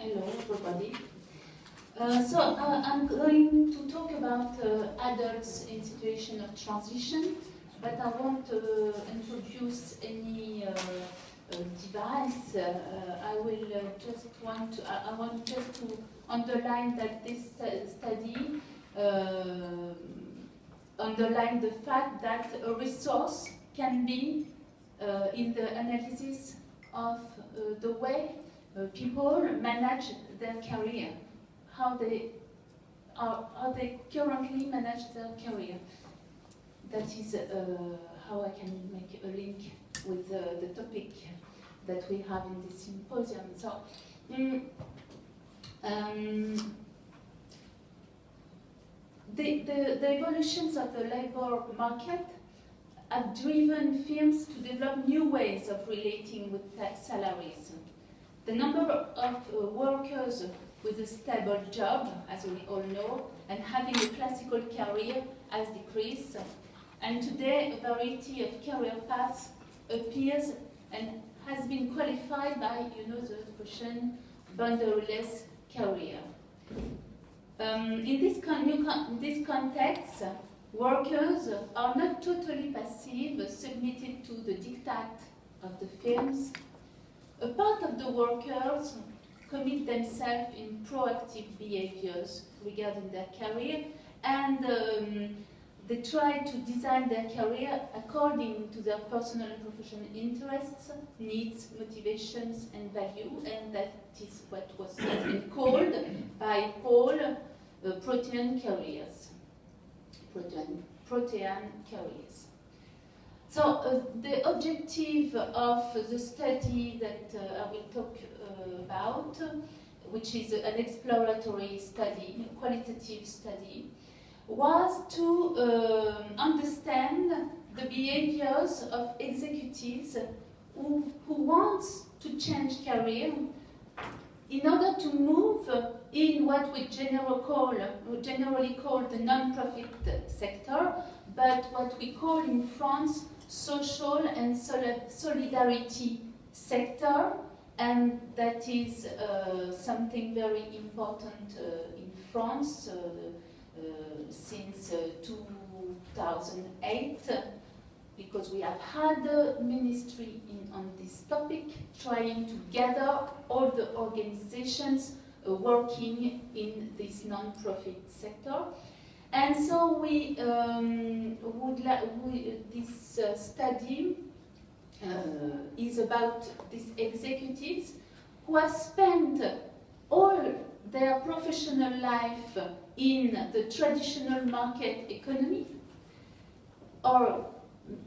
Hello, everybody. I'm going to talk about adults in situation of transition, but I won't introduce any device. I want just to underline that this study underline the fact that a resource can be in the analysis of the way people manage their career, how they currently manage their career. That is how I can make a link with the topic that we have in this symposium. So, the evolutions of the labor market have driven firms to develop new ways of relating with salaries. The number of workers with a stable job, as we all know, and having a classical career has decreased. And today, a variety of career paths appears and has been qualified by, the expression, boundaryless career. In this context, workers are not totally passive, submitted to the diktat of the firms. A part of the workers commit themselves in proactive behaviors regarding their career, and they try to design their career according to their personal and professional interests, needs, motivations, and value, and that is what has been called by Paul protean careers. Protean careers. So the objective of the study that I will talk about, which is an exploratory study, a qualitative study, was to understand the behaviors of executives who want to change career in order to move in what we generally call the non-profit sector, but what we call in France social and solidarity sector, and that is something very important in France since 2008, because we have had a ministry on this topic, trying to gather all the organizations working in this non-profit sector. And so we this study is about these executives who have spent all their professional life in the traditional market economy, or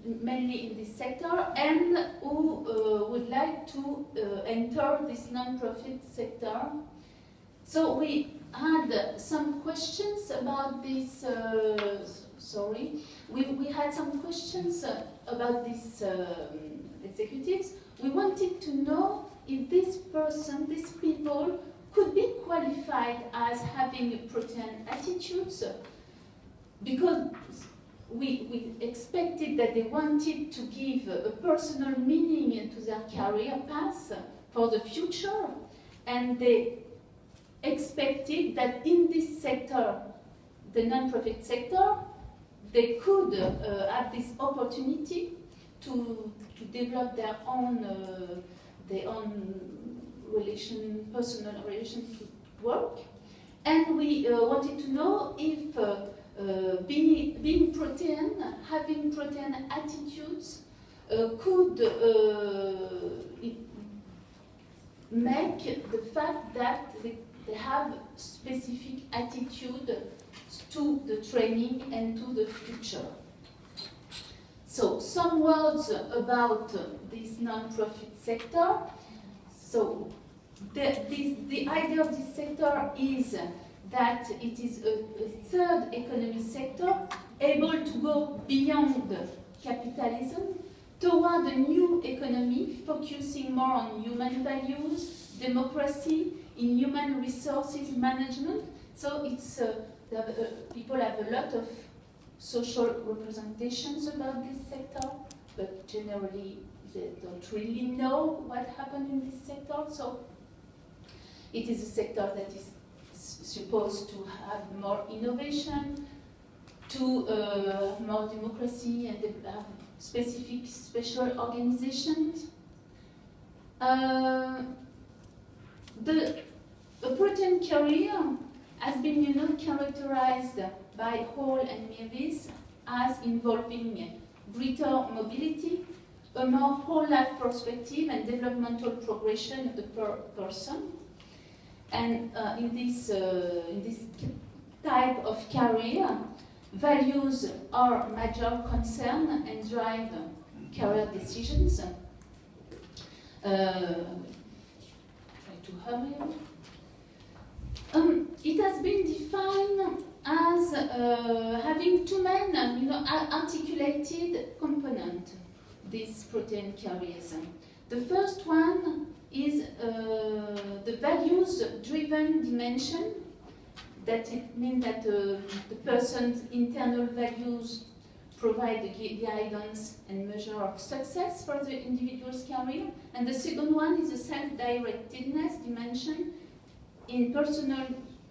mainly in this sector, and who would like to enter this non-profit sector. So we had some questions about this. We had some questions about these executives. We wanted to know if these people, could be qualified as having protean attitudes, because we expected that they wanted to give a personal meaning to their career path for the future, and they expected that in this sector, the non-profit sector, they could have this opportunity to develop their own personal relation to work. And we wanted to know if being protean, having protean attitudes, could make the fact that they have specific attitude to the training and to the future. So some words about this non-profit sector. So the idea of this sector is that it is a third economic sector able to go beyond capitalism toward a new economy focusing more on human values, democracy, in human resources management. So it's people have a lot of social representations about this sector, but generally they don't really know what happened in this sector. So It is a sector that is supposed to have more innovation, to more democracy, and have specific special organizations. The Protean career has been, characterized by Hall and Meavis as involving greater mobility, a more whole life perspective, and developmental progression of the person. And in this type of career, values are major concern and drive career decisions. Try to hurry up. It has been defined as having two main, articulated components, these Protean careers. The first one is the values-driven dimension. That it means that the person's internal values provide the guidance and measure of success for the individual's career. And the second one is the self-directedness dimension in personal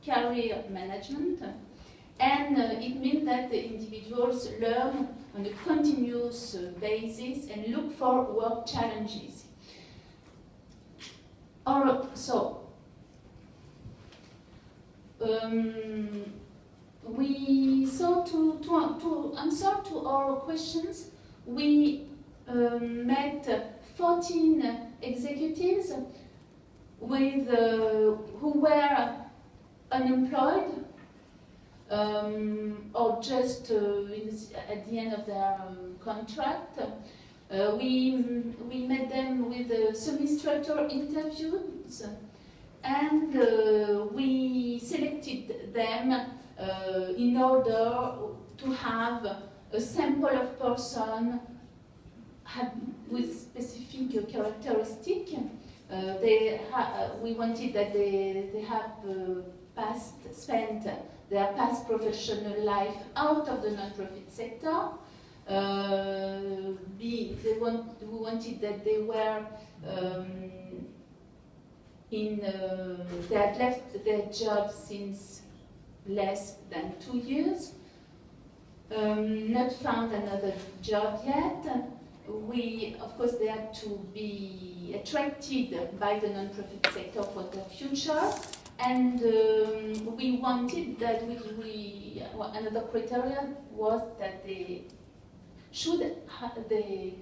career management. And it means that the individuals learn on a continuous basis and look for work challenges. To answer to our questions, we met 14 executives with who were unemployed or just at the end of their contract. We met them with semi-structured interviews, and we selected them in order to have a sample of person with specific characteristic. We wanted that they have spent their past professional life out of the non-profit sector. We wanted that they were they had left their job since less than 2 years, not found another job yet. Of course, they had to be attracted by the non-profit sector for their future, and we wanted that another criteria was that they should have the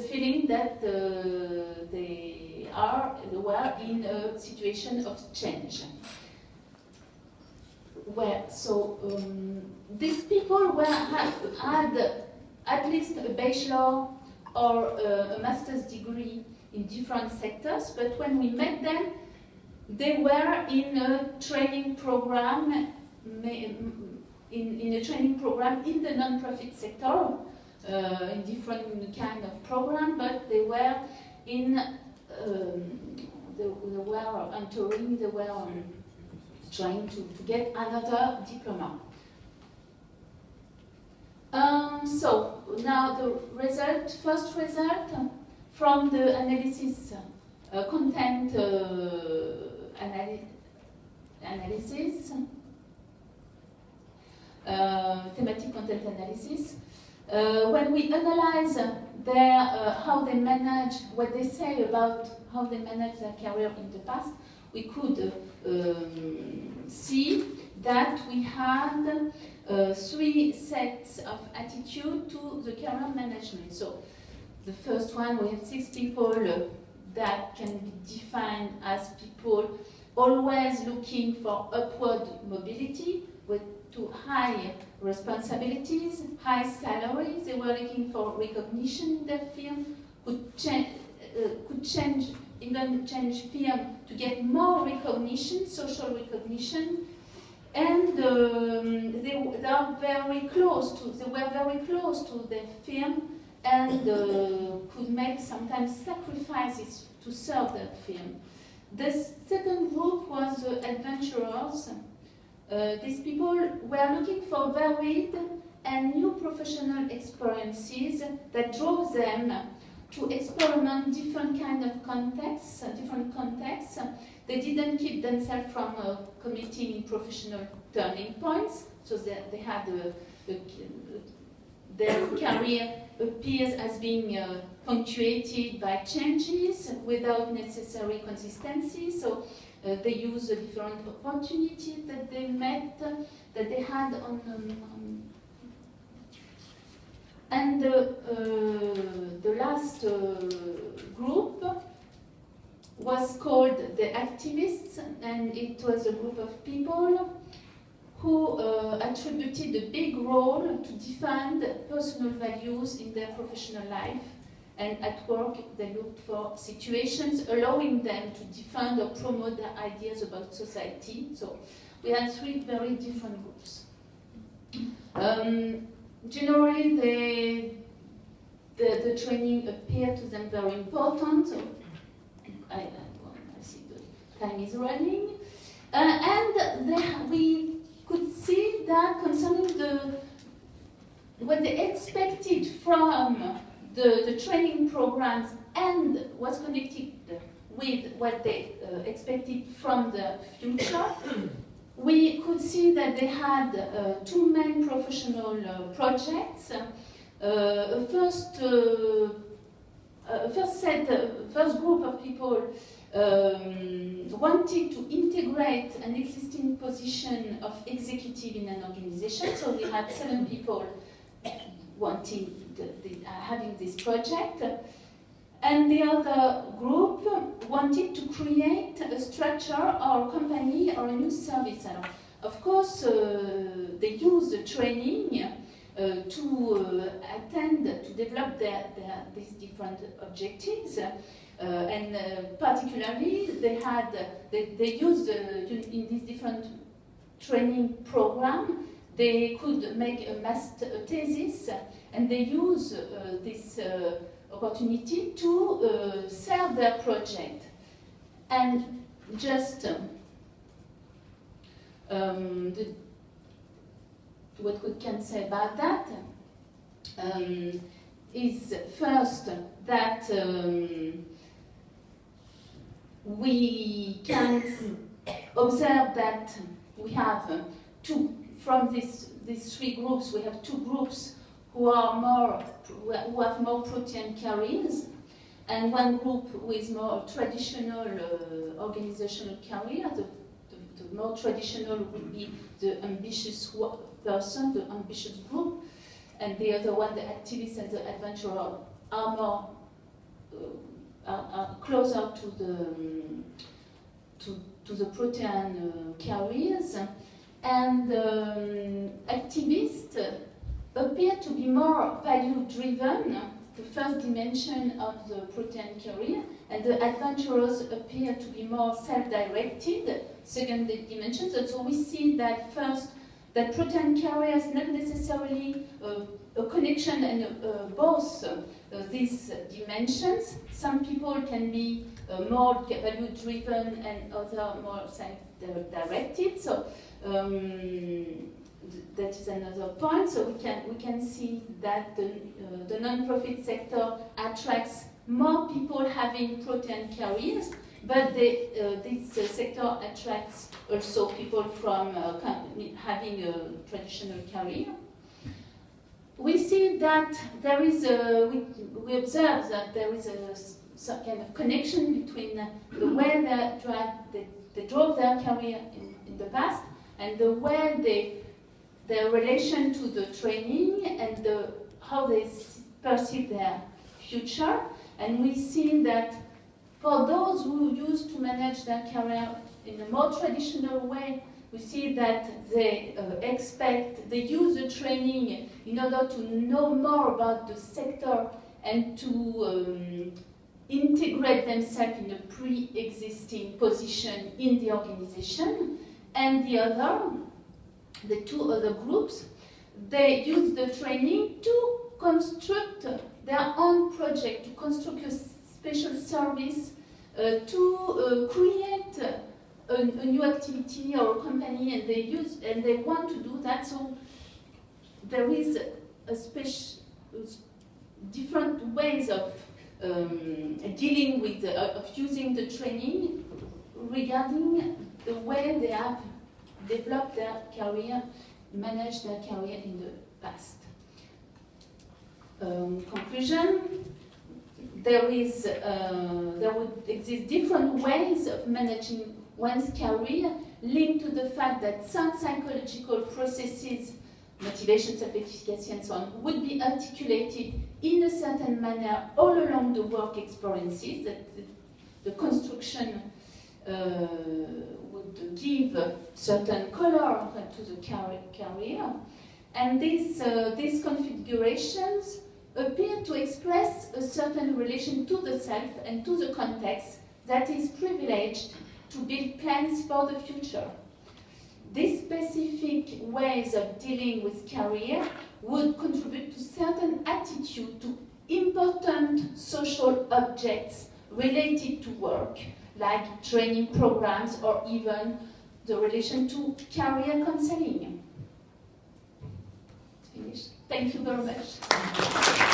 feeling that they were in a situation of change. These people had at least a bachelor or a master's degree in different sectors, but when we met them, they were in a training program, in a training program in the non-profit sector, in different kind of program, but they were trying to get another diploma. So now the first result from the analysis, content analysis, thematic content analysis. When we analyze how they manage, what they say about how they manage their career in the past, we could see that we had 3 sets of attitude to the career management. So the first one, we have 6 people that can be defined as people always looking for upward mobility with high responsibilities, high salaries. They were looking for recognition in their field, could change firm to get more recognition, social recognition, and they were very close to their firm, and could make sometimes sacrifices to serve their firm. The second group was adventurers. These people were looking for varied and new professional experiences that drove them to experiment different kind of contexts, different contexts. They didn't keep themselves from committing professional turning points, so they had their career appears as being punctuated by changes without necessary consistency. So they use the different opportunities that they met, that they had on and the last group was called the activists, and it was a group of people who attributed a big role to defend personal values in their professional life, and at work they looked for situations allowing them to defend or promote their ideas about society. So we had three very different groups. Generally, the training appeared to them very important. So I see the time is running. And we could see that concerning what they expected from the training programs and what's connected with what they expected from the future, we could see that they had two main professional projects. First group of people wanted to integrate an existing position of executive in an organization. So we had 7 people wanting having this project. And the other group wanted to create a structure or a company or a new service. Of course, they use the training to attend, to develop these different objectives. And particularly, they used in this different training program, they could make a master thesis, and they use this opportunity to sell their project. And just what we can say about that is first that we can observe that we have from these 3 groups, we have 2 groups who have more protein careers, and 1 group with more traditional organizational career. The more traditional would be the ambitious person, the ambitious group, and the other one, the activists and the adventurer, are more are closer to the protein careers, and activists appear to be more value-driven, the first dimension of the protein career, and the adventurers appear to be more self-directed, second dimension. So we see that first, that protein career is not necessarily a connection and both these dimensions. Some people can be more value-driven and others more self-directed. So that is another point. So we can see that the non-profit sector attracts more people having protein careers, but this sector attracts also people from having a traditional career. We see that there is we observe that there is some kind of connection between the way they drove their career in the past and the way their relation to the training and how they perceive their future. And we see that for those who used to manage their career in a more traditional way, we see that they they use the training in order to know more about the sector and to integrate themselves in a pre-existing position in the organization. And the 2 other groups, they use the training to construct their own project, to construct a special service, to create a new activity or a company, and they want to do that. So there is different ways of dealing with, of using the training regarding the way they have developed their career, managed their career in the past. Conclusion, there would exist different ways of managing one's career, linked to the fact that some psychological processes, motivation, self-efficacy, and so on, would be articulated in a certain manner all along the work experiences, that the construction would give certain color to the career. And these configurations appear to express a certain relation to the self and to the context that is privileged to build plans for the future. These specific ways of dealing with career would contribute to certain attitude to important social objects related to work, like training programs or even the relation to career counseling. Finished. Thank you very much.